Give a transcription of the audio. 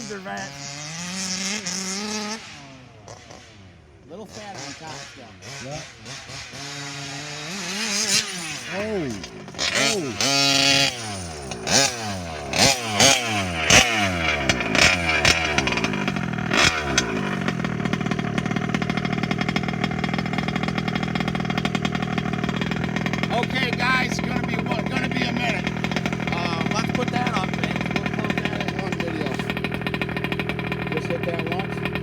cylinder vent. Little fat on top still. Yeah. Oh. Oh. Okay, guys, gonna be a minute. Let's put that up, man. We'll close that in one video. Just hit that once.